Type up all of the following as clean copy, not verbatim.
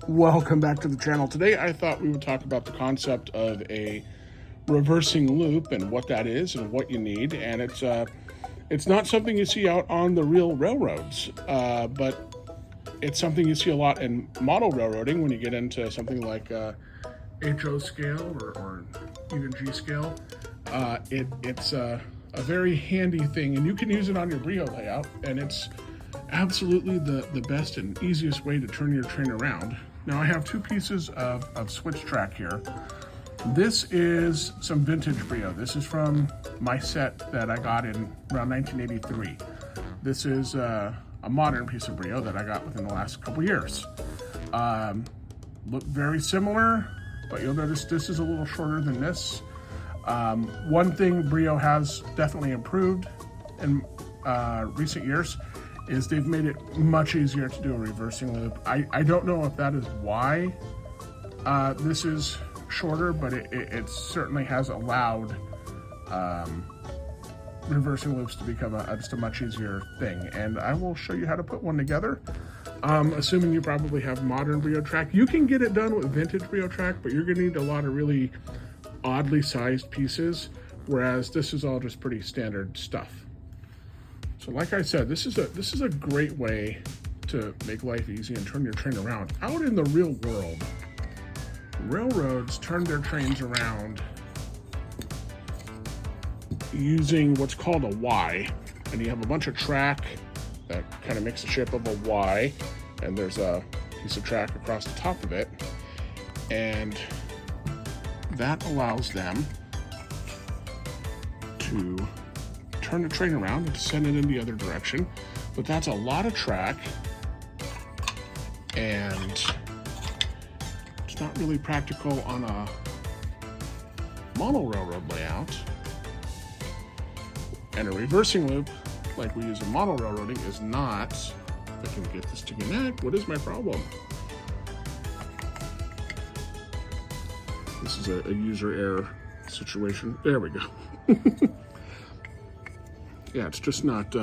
Welcome back to the channel. Today I thought we would talk about the concept of a reversing loop and what that is and what you need. And it's not something you see out on the real railroads, but it's something you see a lot in model railroading when you get into something like HO scale or even G scale. It's a very handy thing, and you can use it on your Brio layout, and it's absolutely the best and easiest way to turn your train around. Now I have two pieces of switch track here. This is some vintage Brio. This is from my set that I got in around 1983. This is a modern piece of Brio that I got within the last couple years. Look very similar, but you'll notice this is a little shorter than this. One thing Brio has definitely improved in recent years is they've made it much easier to do a reversing loop. I don't know if that is why this is shorter, but it certainly has allowed reversing loops to become just a much easier thing. And I will show you how to put one together. Assuming you probably have modern Brio track. You can get it done with vintage Brio track, but you're gonna need a lot of really oddly sized pieces, whereas this is all just pretty standard stuff. So like I said, this is a great way to make life easy and turn your train around. Out in the real world, railroads turn their trains around using what's called a Y, and you have a bunch of track that kind of makes the shape of a Y, and there's a piece of track across the top of it, and that allows them to turn the train around and send it in the other direction. But that's a lot of track, and it's not really practical on a mono railroad layout. And a reversing loop, like we use in mono railroading, is not. If I can get this to connect, what is my problem? This is a user error situation. There we go. Yeah, it's just not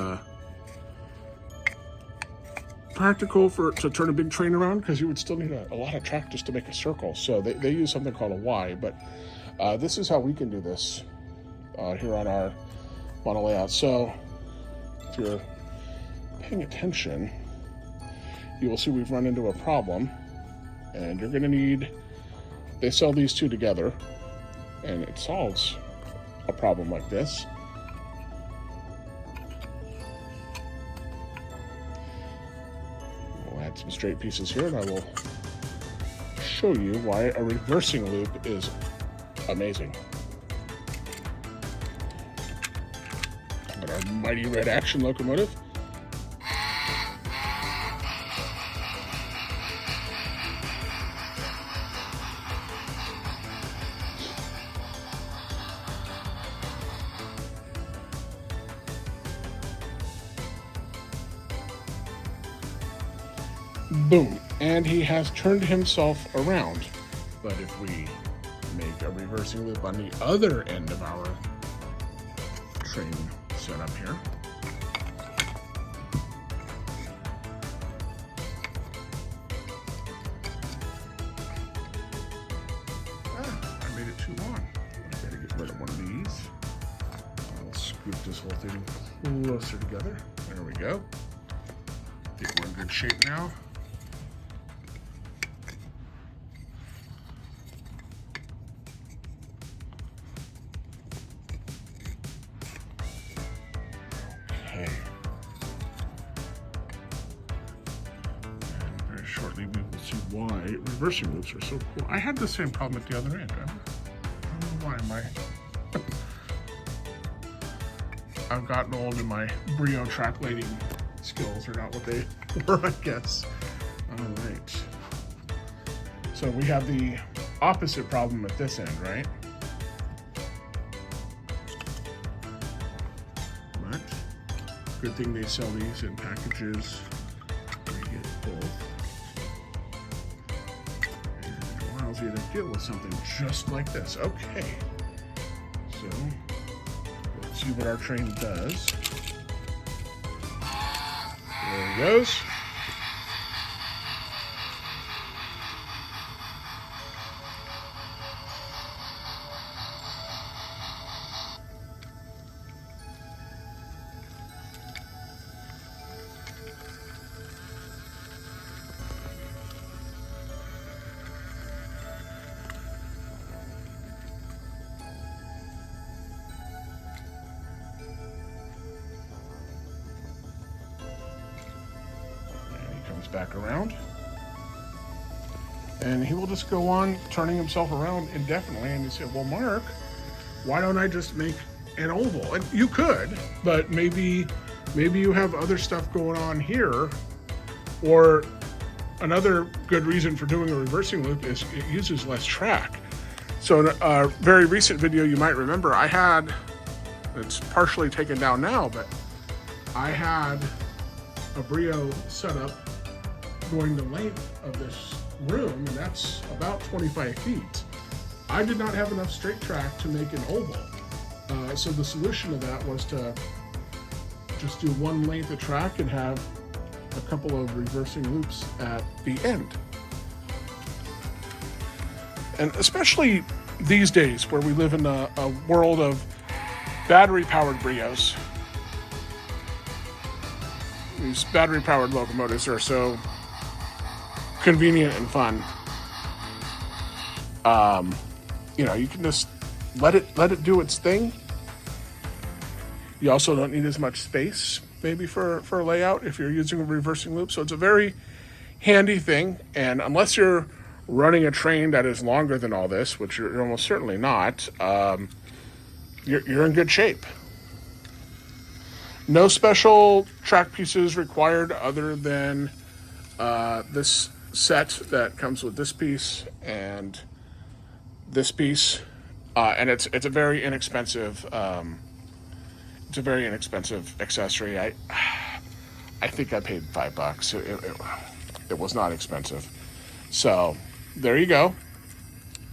practical to turn a big train around, because you would still need a lot of track just to make a circle. So they use something called a Y, but this is how we can do this here on our model layout. So if you're paying attention, you will see we've run into a problem, and you're gonna need, they sell these two together, and it solves a problem like this. We'll add some straight pieces here, and I will show you why a reversing loop is amazing. Got our mighty red action locomotive. Boom, and he has turned himself around. But if we make a reversing loop on the other end of our train setup here, I made it too long. I gotta get rid of one of these. I'll scoop this whole thing closer together. There we go. I think we're in good shape now. Okay. And very shortly we will see why reversing loops are so cool. I had the same problem at the other end. I don't know why I've gotten old, and my Brio track lighting skills are not what they were, I guess. All right. So we have the opposite problem at this end, right? But good thing they sell these in packages where you get both. And it allows you to deal with something just like this. Okay. So let's see what our train does. There it goes. back around. And he will just go on turning himself around indefinitely. And you say, well, Mark, why don't I just make an oval? And you could, but maybe you have other stuff going on here. Or another good reason for doing a reversing loop is it uses less track. So in a very recent video you might remember, I had, it's partially taken down now, but I had a Brio set up going the length of this room, and that's about 25 feet. I did not have enough straight track to make an oval. So the solution to that was to just do one length of track and have a couple of reversing loops at the end. And especially these days where we live in a world of battery-powered Brios, these battery-powered locomotives are so convenient and fun. You know, you can just let it do its thing. You also don't need as much space maybe for a layout if you're using a reversing loop. So it's a very handy thing. And unless you're running a train that is longer than all this, which you're almost certainly not, you're in good shape. No special track pieces required other than this set that comes with this piece and this piece, and it's a very inexpensive accessory. I think I paid $5. It was not expensive. So there you go.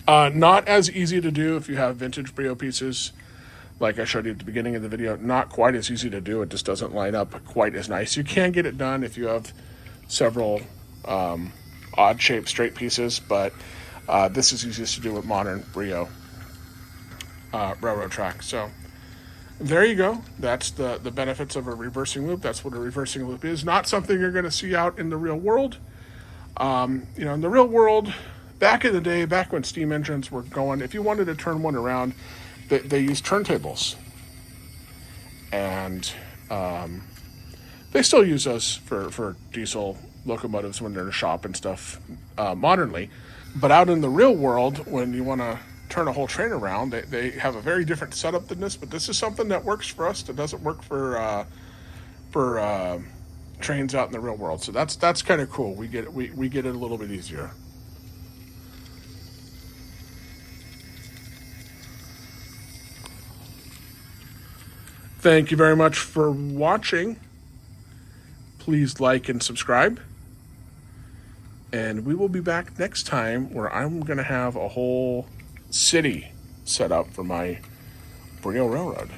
Not as easy to do if you have vintage Brio pieces. Like I showed you at the beginning of the video, not quite as easy to do. It just doesn't line up quite as nice. You can get it done if you have several odd-shaped straight pieces, but this is easiest to do with modern Brio railroad track. So there you go. That's the benefits of a reversing loop. That's what a reversing loop is. Not something you're going to see out in the real world. You know, in the real world, back in the day, back when steam engines were going, if you wanted to turn one around, they used turntables. And they still use those for diesel locomotives when they're in a shop and stuff modernly. But out in the real world, when you want to turn a whole train around, they have a very different setup than this. But this is something that works for us. That doesn't work for trains out in the real world. So that's kind of cool. We get it a little bit easier. Thank you very much for watching. Please like and subscribe. And we will be back next time where I'm going to have a whole city set up for my Brio Railroad.